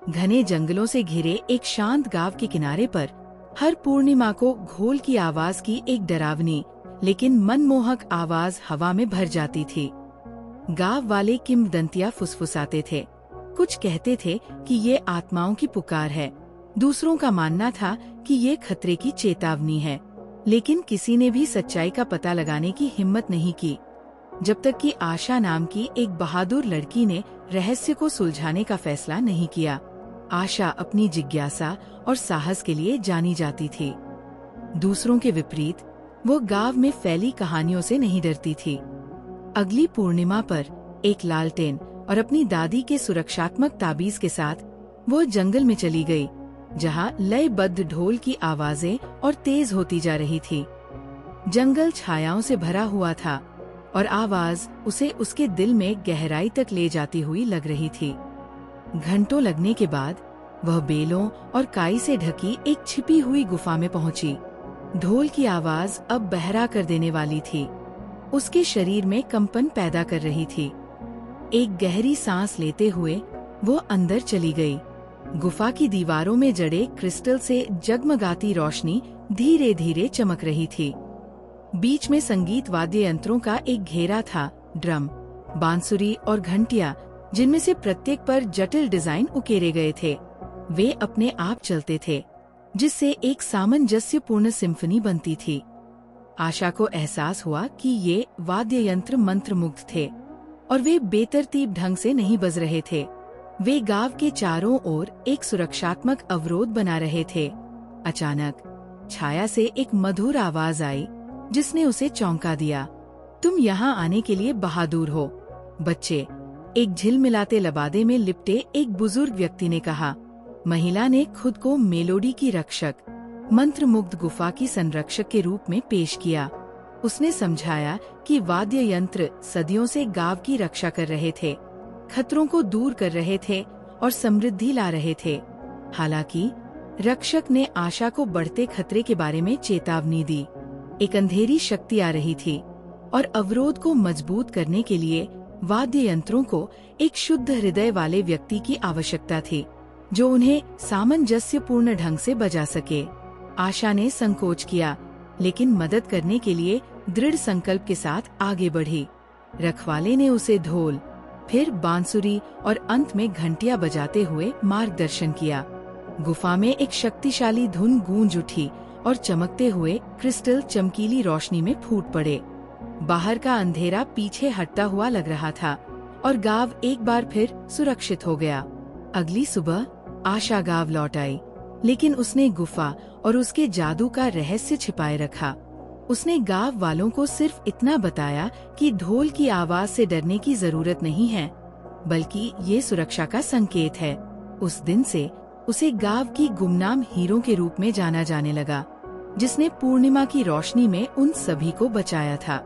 घने जंगलों से घिरे एक शांत गांव के किनारे पर हर पूर्णिमा को घोल की आवाज की एक डरावनी लेकिन मनमोहक आवाज हवा में भर जाती थी। गांव वाले किंवदंतियां फुसफुसाते थे। कुछ कहते थे कि ये आत्माओं की पुकार है, दूसरों का मानना था कि ये खतरे की चेतावनी है, लेकिन किसी ने भी सच्चाई का पता लगाने की हिम्मत नहीं की, जब तक कि आशा नाम की एक बहादुर लड़की ने रहस्य को सुलझाने का फैसला नहीं किया। आशा अपनी जिज्ञासा और साहस के लिए जानी जाती थी। दूसरों के विपरीत वो गांव में फैली कहानियों से नहीं डरती थी। अगली पूर्णिमा पर एक लालटेन और अपनी दादी के सुरक्षात्मक ताबीज के साथ वो जंगल में चली गई, जहां लयबद्ध ढोल की आवाजें और तेज होती जा रही थी। जंगल छायाओं से भरा हुआ था और आवाज उसे उसके दिल में गहराई तक ले जाती हुई लग रही थी। घंटों लगने के बाद वह बेलों और काई से ढकी एक छिपी हुई गुफा में पहुंची। ढोल की आवाज अब बहरा कर देने वाली थी, उसके शरीर में कंपन पैदा कर रही थी। एक गहरी सांस लेते हुए वो अंदर चली गई। गुफा की दीवारों में जड़े क्रिस्टल से जगमगाती रोशनी धीरे धीरे चमक रही थी। बीच में संगीत वाद्य यंत्रों का एक घेरा था, ड्रम, बांसुरी और घंटियां, जिनमें से प्रत्येक पर जटिल डिजाइन उकेरे गए थे। वे अपने आप चलते थे, जिससे एक सामंजस्यपूर्ण सिम्फनी बनती थी। आशा को एहसास हुआ कि ये वाद्य यंत्र मंत्रमुग्ध थे और वे बेतरतीब ढंग से नहीं बज रहे थे। वे गांव के चारों ओर एक सुरक्षात्मक अवरोध बना रहे थे। अचानक छाया से एक मधुर आवाज आई, जिसने उसे चौंका दिया। तुम यहाँ आने के लिए बहादुर हो, बच्चे, एक झिलमिलाते लबादे में लिपटे एक बुजुर्ग व्यक्ति ने कहा। महिला ने खुद को मेलोडी की रक्षक, मंत्रमुग्ध गुफा की संरक्षक के रूप में पेश किया। उसने समझाया कि वाद्य यंत्र सदियों से गांव की रक्षा कर रहे थे, खतरों को दूर कर रहे थे और समृद्धि ला रहे थे। हालांकि रक्षक ने आशा को बढ़ते खतरे के बारे में चेतावनी दी। एक अंधेरी शक्ति आ रही थी और अवरोध को मजबूत करने के लिए वाद्य यंत्रों को एक शुद्ध हृदय वाले व्यक्ति की आवश्यकता थी, जो उन्हें सामंजस्यपूर्ण ढंग से बजा सके। आशा ने संकोच किया, लेकिन मदद करने के लिए दृढ़ संकल्प के साथ आगे बढ़ी। रखवाले ने उसे ढोल, फिर बांसुरी और अंत में घंटियां बजाते हुए मार्गदर्शन किया। गुफा में एक शक्तिशाली धुन गूंज उठी और चमकते हुए क्रिस्टल चमकीली रोशनी में फूट पड़े। बाहर का अंधेरा पीछे हटता हुआ लग रहा था और गांव एक बार फिर सुरक्षित हो गया। अगली सुबह आशा गांव लौट आई, लेकिन उसने गुफा और उसके जादू का रहस्य छिपाए रखा। उसने गांव वालों को सिर्फ इतना बताया कि ढोल की आवाज से डरने की जरूरत नहीं है, बल्कि ये सुरक्षा का संकेत है। उस दिन से उसे गांव की गुमनाम हीरो के रूप में जाना जाने लगा, जिसने पूर्णिमा की रोशनी में उन सभी को बचाया था।